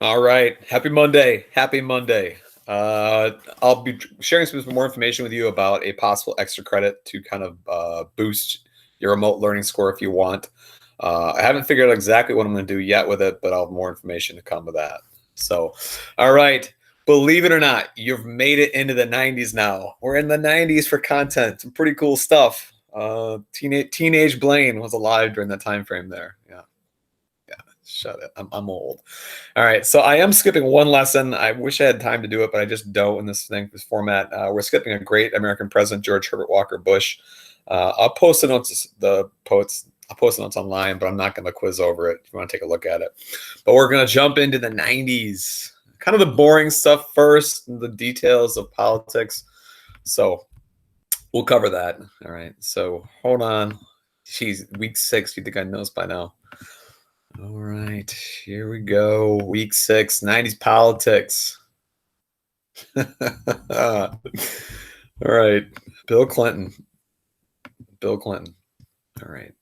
All right. Happy Monday. Happy Monday. I'll be sharing some more information with you about a possible extra credit to kind of boost your remote learning score if you want. I haven't figured out exactly what I'm going to do yet with it, but I'll have more information to come with that. So, all right. Believe it or not, you've made it into the 90s now. We're in the 90s for content. Some pretty cool stuff. Teenage Blaine was alive during that time frame there. Yeah. Yeah. Shut it. I'm old. All right, so I am skipping one lesson. I wish I had time to do it, but I just don't in this format. We're skipping a great American president, George Herbert Walker Bush. I'll post the notes, I'll post the notes online, but I'm not going to quiz over it if you want to take a look at it. But we're going to jump into the 90s, kind of the boring stuff first, the details of politics. So we'll cover that. All right, so hold on. Geez, week 6. You think I know this by now? All right, here we go. Week 6, 90s politics. All right, Bill Clinton. Bill Clinton. All right,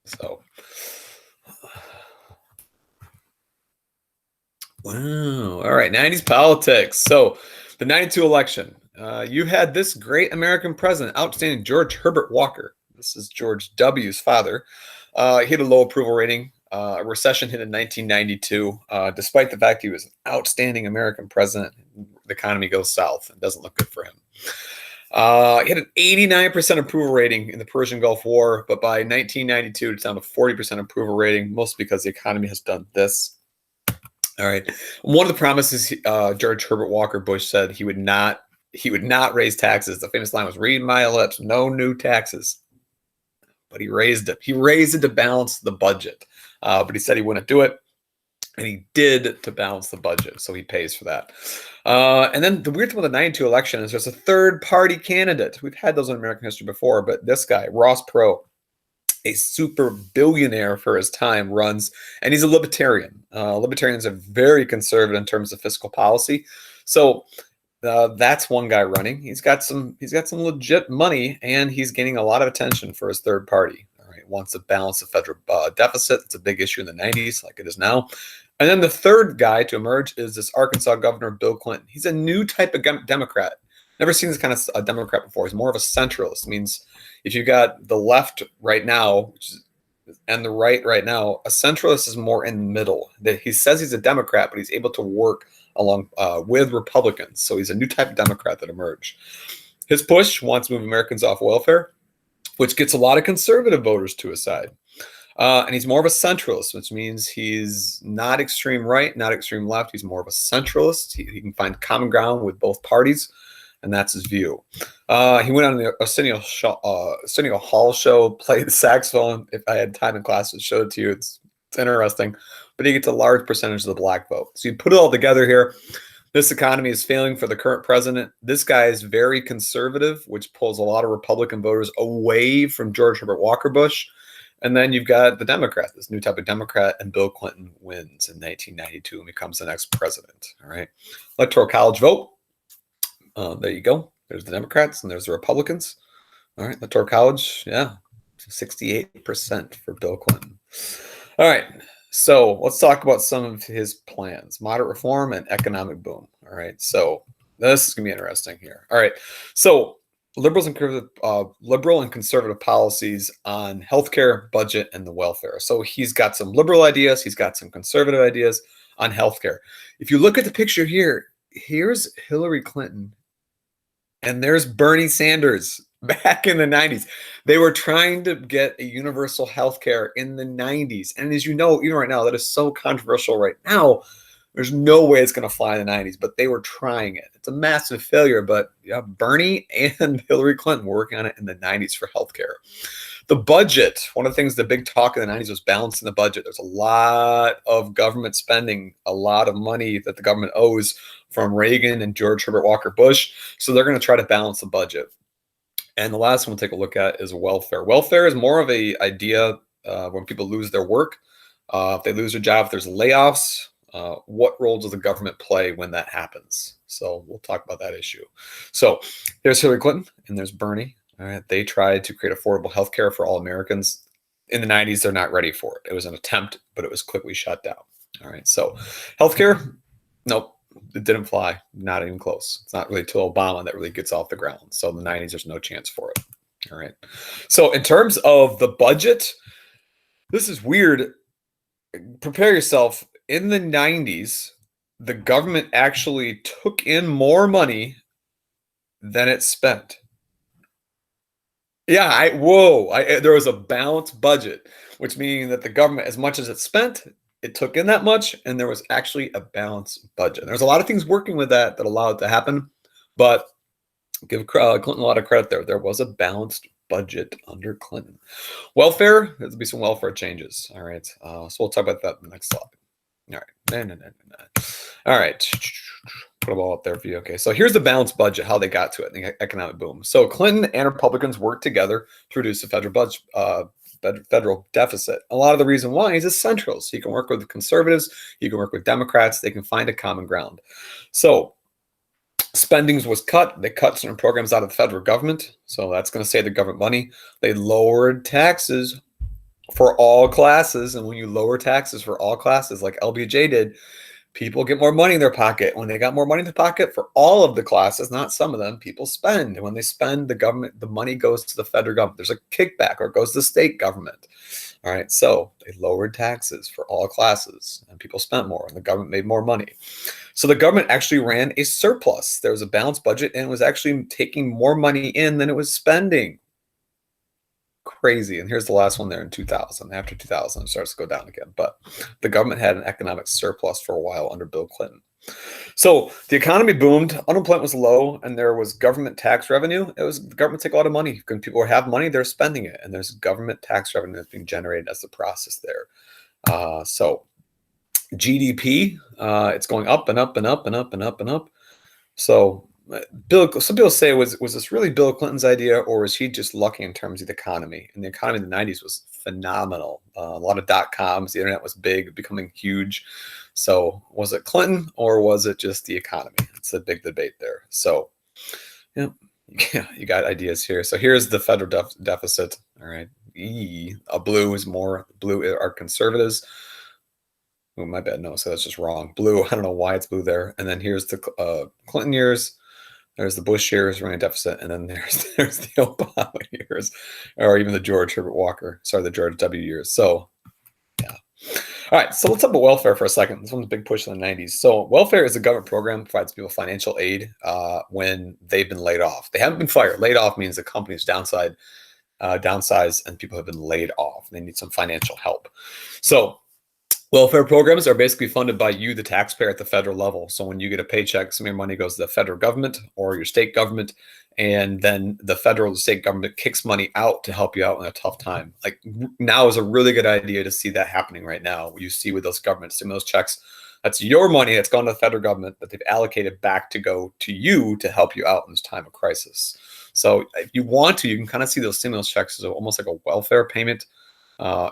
so. Wow. All right, 90s politics. So, the 92 election. You had this great American president, outstanding George Herbert Walker. This is George W.'s father. He had a low approval rating. A recession hit in 1992. Despite the fact he was an outstanding American president, the economy goes south and doesn't look good for him. He had an 89% approval rating in the Persian Gulf War, but by 1992, it's down to 40% approval rating, mostly because the economy has done this. All right. One of the promises George Herbert Walker Bush said he would not raise taxes. The famous line was, "Read my lips, no new taxes." But he raised it. He raised it to balance the budget. But he said he wouldn't do it. And he did to balance the budget. So he pays for that. And then the weird thing with the 92 election is there's a third party candidate. We've had those in American history before, but this guy, Ross Perot, a super billionaire for his time, runs, and he's a libertarian. Libertarians are very conservative in terms of fiscal policy. So that's one guy running. He's got some legit money, and he's getting a lot of attention for his third party. All right, wants to balance the federal deficit. It's a big issue in the 90s, like it is now. And then the third guy to emerge is this Arkansas governor, Bill Clinton. He's a new type of Democrat. Never seen this kind of a Democrat before. He's more of a centralist. It means if you got the left right now and the right now, a centralist is more in the middle. He says he's a Democrat, but he's able to work along with Republicans. So he's a new type of Democrat that emerged. His push wants to move Americans off welfare, which gets a lot of conservative voters to his side. And he's more of a centralist, which means he's not extreme right, not extreme left. He's more of a centralist. He can find common ground with both parties, and that's his view. He went on the Arsenio Hall show, played the saxophone. If I had time in class to show it to you, it's interesting. But he gets a large percentage of the black vote. So you put it all together here. This economy is failing for the current president. This guy is very conservative, which pulls a lot of Republican voters away from George Herbert Walker Bush. And then you've got the Democrat, this new type of Democrat, and Bill Clinton wins in 1992 and becomes the next president. All right. Electoral college vote. There you go. There's the Democrats and there's the Republicans. All right. Electoral college. Yeah. 68% for Bill Clinton. All right. So let's talk about some of his plans: moderate reform and economic boom. All right. So this is going to be interesting here. All right. So liberal and conservative policies on healthcare, budget, and the welfare. So he's got some liberal ideas. He's got some conservative ideas on healthcare. If you look at the picture here, here's Hillary Clinton, and there's Bernie Sanders back in the 90s. They were trying to get a universal healthcare in the 90s. And as you know, even right now, that is so controversial right now. There's no way it's going to fly in the 90s, but they were trying it. It's a massive failure, but yeah, Bernie and Hillary Clinton were working on it in the 90s for healthcare. The budget, one of the things, the big talk in the 90s was balancing the budget. There's a lot of government spending, a lot of money that the government owes from Reagan and George Herbert Walker Bush. So they're going to try to balance the budget. And the last one we'll take a look at is welfare. Welfare is more of an idea when people lose their work. If they lose their job, if there's layoffs, what role does the government play when that happens? So we'll talk about that issue. So there's Hillary Clinton and there's Bernie. All right, they tried to create affordable health care for all Americans. In the 90s, they're not ready for it. It was an attempt, but it was quickly shut down. All right, so healthcare, Nope, it didn't fly. Not even close. It's not really till Obama that really gets off the ground. So in the 90s, there's no chance for it. All right. So in terms of the budget, this is weird. Prepare yourself. In the 90s, the government actually took in more money than it spent. Yeah, there was a balanced budget, which meaning that the government, as much as it spent, it took in that much, and there was actually a balanced budget. There's a lot of things working with that allowed it to happen, but give Clinton a lot of credit there. There was a balanced budget under Clinton. Welfare, there'll be some welfare changes. All right, so we'll talk about that in the next slide. All right, no. All right, put them all up there for you. Okay, so here's the balanced budget, how they got to it, the economic boom. So Clinton and Republicans worked together to reduce the federal budget, federal deficit. A lot of the reason why is it's central. So you can work with conservatives, you can work with Democrats, they can find a common ground. So spendings was cut. They cut certain programs out of the federal government. So that's going to save the government money. They lowered taxes for all classes. And when you lower taxes for all classes, like LBJ did, people get more money in their pocket. When they got more money in the pocket for all of the classes, not some of them, people spend. And when they spend, the money goes to the federal government. There's a kickback, or it goes to the state government. All right, so they lowered taxes for all classes, and people spent more, and the government made more money. So the government actually ran a surplus. There was a balanced budget, and it was actually taking more money in than it was spending. Crazy. And here's the last one there in 2000. After 2000, it starts to go down again. But the government had an economic surplus for a while under Bill Clinton. So the economy boomed, unemployment was low, and there was government tax revenue. The government take a lot of money. When people have money, they're spending it, and there's government tax revenue that's being generated as the process there. So GDP, it's going up and up and up and up and up and up. So some people say, was this really Bill Clinton's idea, or was he just lucky in terms of the economy? And the economy in the 90s was phenomenal. A lot of dot-coms, the internet was big, becoming huge. So was it Clinton, or was it just the economy? It's a big debate there. So yeah, you got ideas here. So here's the federal deficit. All right. Blue are conservatives. Oh, my bad. No, so that's just wrong. Blue, I don't know why it's blue there. And then here's the Clinton years. There's the Bush years running a deficit, and then there's the Obama years, or even the George W. years. So, yeah. All right, so let's talk about welfare for a second. This one's a big push in the 90s. So welfare is a government program that provides people financial aid when they've been laid off. They haven't been fired. Laid off means the company's downsize, and people have been laid off. They need some financial help. So welfare programs are basically funded by you, the taxpayer, at the federal level. So when you get a paycheck, some of your money goes to the federal government or your state government, and then the federal and state government kicks money out to help you out in a tough time. Like now is a really good idea to see that happening right now. You see with those government stimulus checks, that's your money that's gone to the federal government that they've allocated back to go to you to help you out in this time of crisis. So if you want to, you can kind of see those stimulus checks as almost like a welfare payment.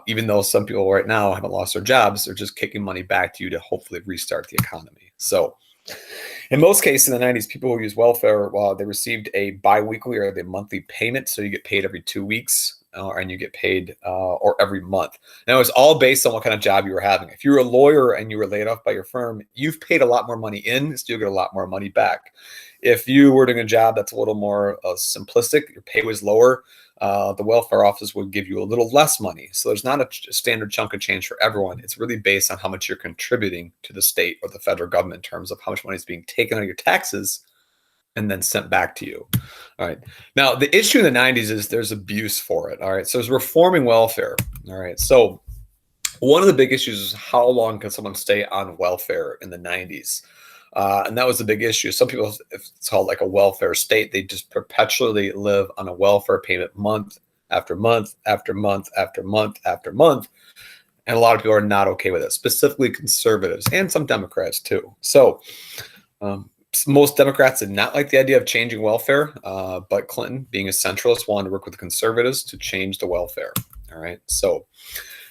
Even though some people right now haven't lost their jobs, they're just kicking money back to you to hopefully restart the economy. So in most cases in the 90s, people who use welfare, they received a biweekly or the monthly payment. So you get paid every 2 weeks and you get paid or every month. Now, it's all based on what kind of job you were having. If you were a lawyer and you were laid off by your firm, you've paid a lot more money in, so you'll get a lot more money back. If you were doing a job that's a little more simplistic, your pay was lower, the welfare office would give you a little less money. So there's not a standard chunk of change for everyone. It's really based on how much you're contributing to the state or the federal government in terms of how much money is being taken out of your taxes and then sent back to you. All right. Now, the issue in the 90s is there's abuse for it. All right. So it's reforming welfare. All right. So one of the big issues is how long can someone stay on welfare in the 90s? And that was the big issue. Some people, if it's called like a welfare state, they just perpetually live on a welfare payment month after month after month after month after month. And a lot of people are not okay with it, specifically conservatives and some Democrats too. So most Democrats did not like the idea of changing welfare, but Clinton, being a centralist, wanted to work with the conservatives to change the welfare. All right. So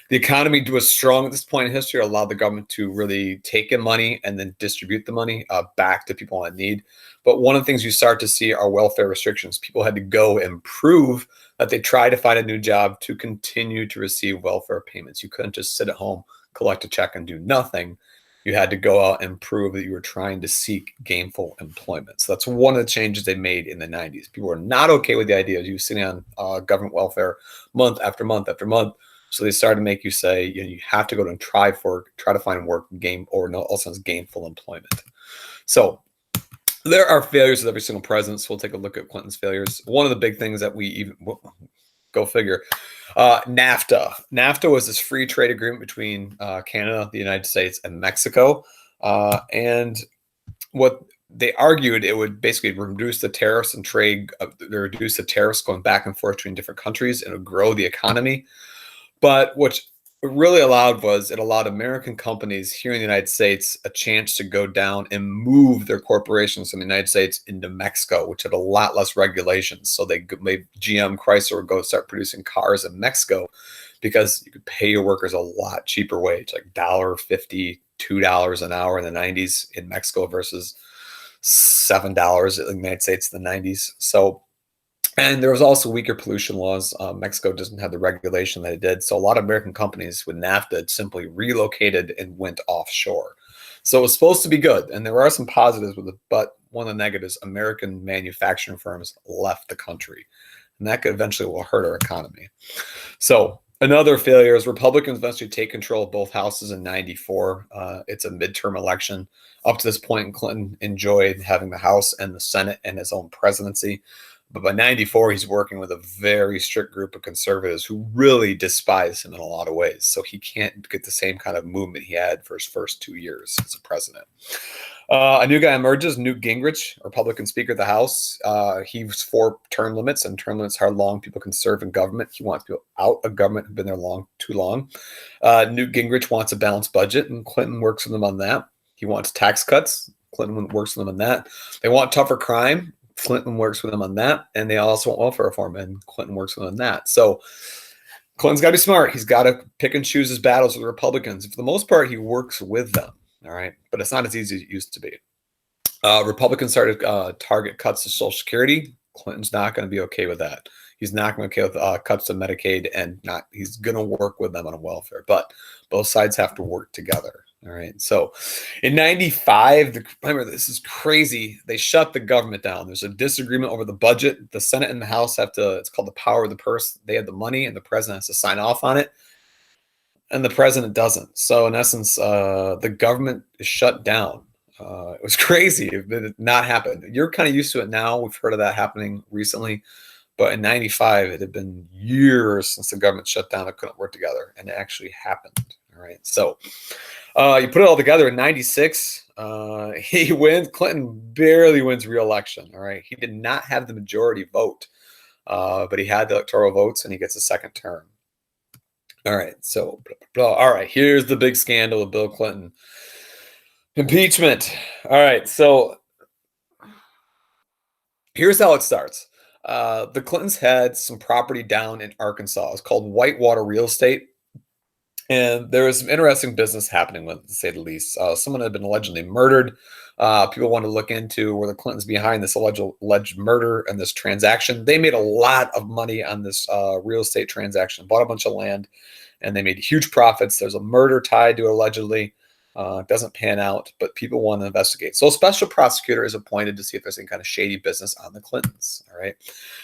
the economy was strong at this point in history, allowed the government to really take in money and then distribute the money back to people in need. But one of the things you start to see are welfare restrictions. People had to go and prove that they tried to find a new job to continue to receive welfare payments. You couldn't just sit at home, collect a check, and do nothing. You had to go out and prove that you were trying to seek gainful employment. So that's one of the changes they made in the 90s. People were not okay with the idea of you sitting on government welfare month after month after month. So they started to make you say, you have to go and try to find work, also gainful employment. So there are failures of every single president. So we'll take a look at Clinton's failures. One of the big things that go figure, NAFTA. NAFTA was this free trade agreement between Canada, the United States, and Mexico. And what they argued, it would basically reduce the tariffs and trade, reduce the tariffs going back and forth between different countries, and it would grow the economy. But what it really it allowed American companies here in the United States a chance to go down and move their corporations from the United States into Mexico, which had a lot less regulations. So they made GM, Chrysler would go start producing cars in Mexico because you could pay your workers a lot cheaper wage, like $1.50, $2 an hour in the 90s in Mexico versus $7 in the United States in the 90s. So, and there was also weaker pollution laws. Mexico doesn't have the regulation that it did. So a lot of American companies with NAFTA simply relocated and went offshore. So it was supposed to be good. And there are some positives with it, but one of the negatives, American manufacturing firms left the country. And that could eventually will hurt our economy. So another failure is Republicans eventually take control of both houses in 94. It's a midterm election. Up to this point, Clinton enjoyed having the House and the Senate and his own presidency. But by 94, he's working with a very strict group of conservatives who really despise him in a lot of ways. So he can't get the same kind of movement he had for his first 2 years as a president. A new guy emerges, Newt Gingrich, Republican Speaker of the House. He was for term limits, and term limits are how long people can serve in government. He wants people out of government who've been there too long. Newt Gingrich wants a balanced budget, and Clinton works with him on that. He wants tax cuts. Clinton works with him on that. They want tougher crime. Clinton works with them on that, and they also want welfare reform, and Clinton works with them on that. So Clinton's got to be smart. He's got to pick and choose his battles with the Republicans. For the most part, he works with them, all right? But it's not as easy as it used to be. Republicans started target cuts to Social Security. Clinton's not going to be okay with that. He's not going to be okay with cuts to Medicaid, and he's going to work with them on welfare. But both sides have to work together. All right. So in 95, remember, this is crazy. They shut the government down. There's a disagreement over the budget. The Senate and the House it's called the power of the purse. They have the money, and the president has to sign off on it. And the president doesn't. So in essence, the government is shut down. It was crazy. It did not happen. You're kind of used to it now. We've heard of that happening recently. But in 95, it had been years since the government shut down. It couldn't work together. And it actually happened. All right. So you put it all together in 96, he wins. Clinton barely wins re-election. All right. He did not have the majority vote, but he had the electoral votes, and he gets a second term. All right. So, all right. Here's the big scandal of Bill Clinton. Impeachment. All right. So here's how it starts. The Clintons had some property down in Arkansas. It's called Whitewater Real Estate. And there was some interesting business happening with it, to say the least. Someone had been allegedly murdered. People wanted to look into were the Clintons behind this alleged murder and this transaction. They made a lot of money on this real estate transaction, bought a bunch of land, and they made huge profits. There's a murder tied to it, allegedly. It doesn't pan out, but people want to investigate. So a special prosecutor is appointed to see if there's any kind of shady business on the Clintons. All right.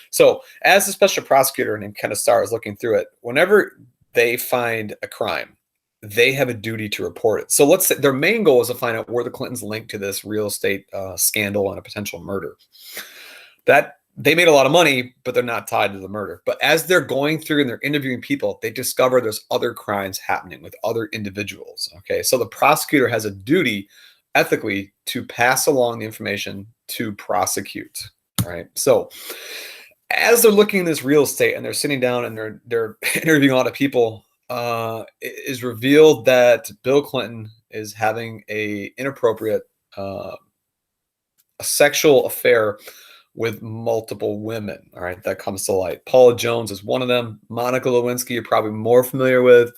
So as the special prosecutor named Kenneth Starr is looking through it, whenever they find a crime, they have a duty to report it. So let's say their main goal is to find out where the Clintons linked to this real estate scandal and a potential murder. That they made a lot of money, but they're not tied to the murder. But as they're going through and they're interviewing people, they discover there's other crimes happening with other individuals. Okay, so the prosecutor has a duty ethically to pass along the information to prosecute. All right, so as they're looking at this real estate and they're sitting down and they're interviewing a lot of people, it is revealed that Bill Clinton is having a inappropriate a sexual affair with multiple women. All right, that comes to light. Paula Jones is one of them. Monica Lewinsky, you're probably more familiar with.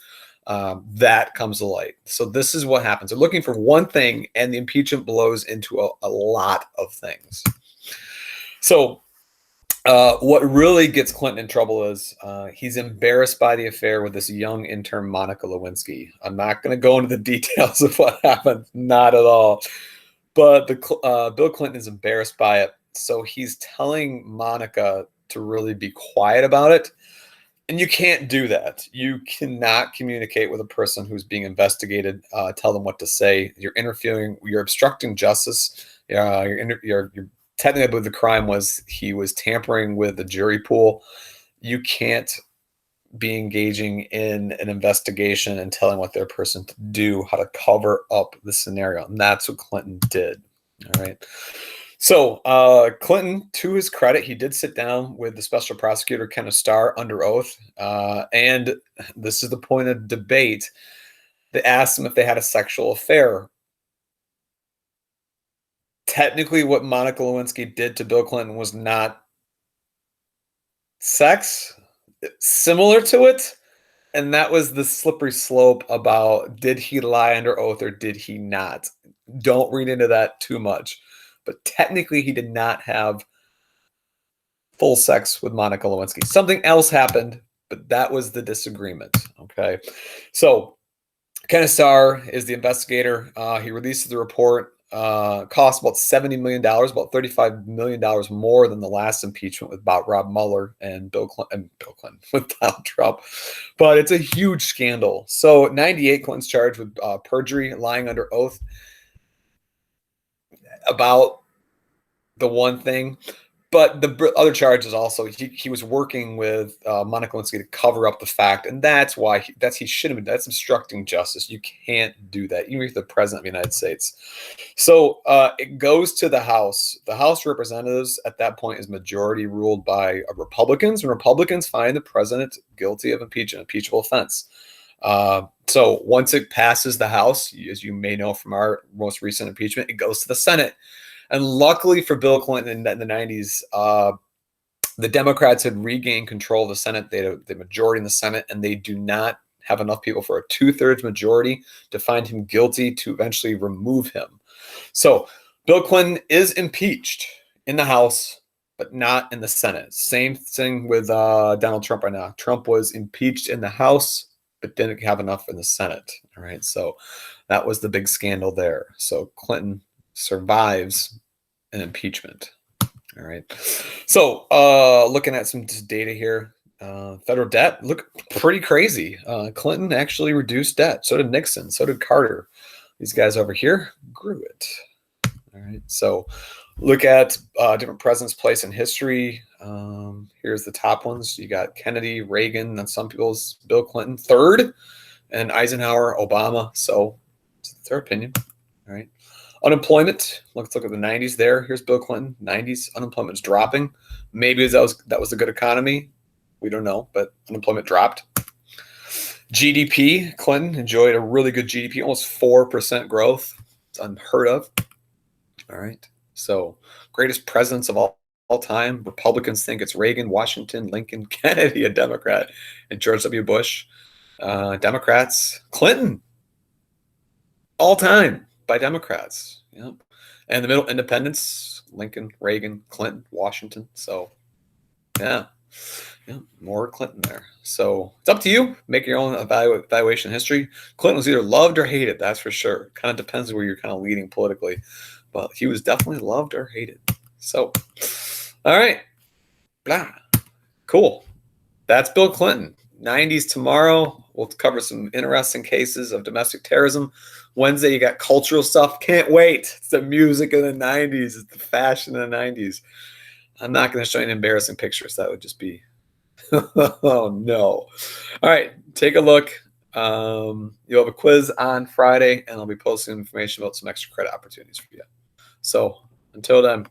That comes to light. So this is what happens. They're looking for one thing, and the impeachment blows into a lot of things. So What really gets Clinton in trouble is he's embarrassed by the affair with this young intern, Monica Lewinsky. I'm not going to go into the details of what happened, not at all. But Bill Clinton is embarrassed by it. So he's telling Monica to really be quiet about it. And you can't do that. You cannot communicate with a person who's being investigated, tell them what to say. You're interfering, you're obstructing justice. You're technically, I believe the crime was he was tampering with the jury pool. You can't be engaging in an investigation and telling what their person to do, how to cover up the scenario. And that's what Clinton did. All right. So Clinton, to his credit, he did sit down with the special prosecutor, Kenneth Starr, under oath. And this is the point of debate. They asked him if they had a sexual affair. Technically, what Monica Lewinsky did to Bill Clinton was not sex, similar to it. And that was the slippery slope about did he lie under oath or did he not? Don't read into that too much. But technically, he did not have full sex with Monica Lewinsky. Something else happened, but that was the disagreement. Okay. So Kenneth Starr is the investigator. He releases the report. Cost about $70 million, about $35 million more than the last impeachment with Rob Mueller and Bill Clinton with Donald Trump. But it's a huge scandal. So 98, Clinton's charged with perjury, lying under oath about the one thing. But the other charge is also he was working with Monica Lewinsky to cover up the fact, and that's why he shouldn't have been. That's obstructing justice. You can't do that, even if you're the president of the United States. So it goes to the House. The House of Representatives at that point is majority ruled by Republicans, and Republicans find the president guilty of impeachable offense. So once it passes the House, as you may know from our most recent impeachment, it goes to the Senate. And luckily for Bill Clinton in the 90s, the Democrats had regained control of the Senate. They had the majority in the Senate, and they do not have enough people for a 2/3 majority to find him guilty to eventually remove him. So Bill Clinton is impeached in the House, but not in the Senate. Same thing with Donald Trump right now. Trump was impeached in the House, but didn't have enough in the Senate. All right. So that was the big scandal there. So Clinton survives an impeachment. All right. So looking at some data here, federal debt look pretty crazy. Clinton actually reduced debt. So did Nixon. So did Carter. These guys over here grew it. All right. So look at different presidents' place in history. Here's the top ones. You got Kennedy, Reagan, and some people's Bill Clinton third, and Eisenhower, Obama. So it's their opinion. All right. Unemployment. Let's look at the 90s there. Here's Bill Clinton. 90s unemployment's dropping. Maybe that was a good economy. We don't know, but unemployment dropped. GDP. Clinton enjoyed a really good GDP, almost 4% growth. It's unheard of. All right. So greatest presidents of all time. Republicans think it's Reagan, Washington, Lincoln, Kennedy, a Democrat, and George W. Bush. Democrats. Clinton. All time by Democrats. Yep. And the middle, independents, Lincoln, Reagan, Clinton, Washington. So, yeah, more Clinton there. So it's up to you. Make your own evaluation history. Clinton was either loved or hated, that's for sure. Kind of depends where you're kind of leading politically. But he was definitely loved or hated. So, all right. Blah. Cool. That's Bill Clinton. 90s tomorrow. We'll cover some interesting cases of domestic terrorism. Wednesday, you got cultural stuff. Can't wait. It's the music of the 90s. It's the fashion of the 90s. I'm not going to show you any embarrassing pictures. That would just be, oh, no. All right. Take a look. You'll have a quiz on Friday, and I'll be posting information about some extra credit opportunities for you. So until then,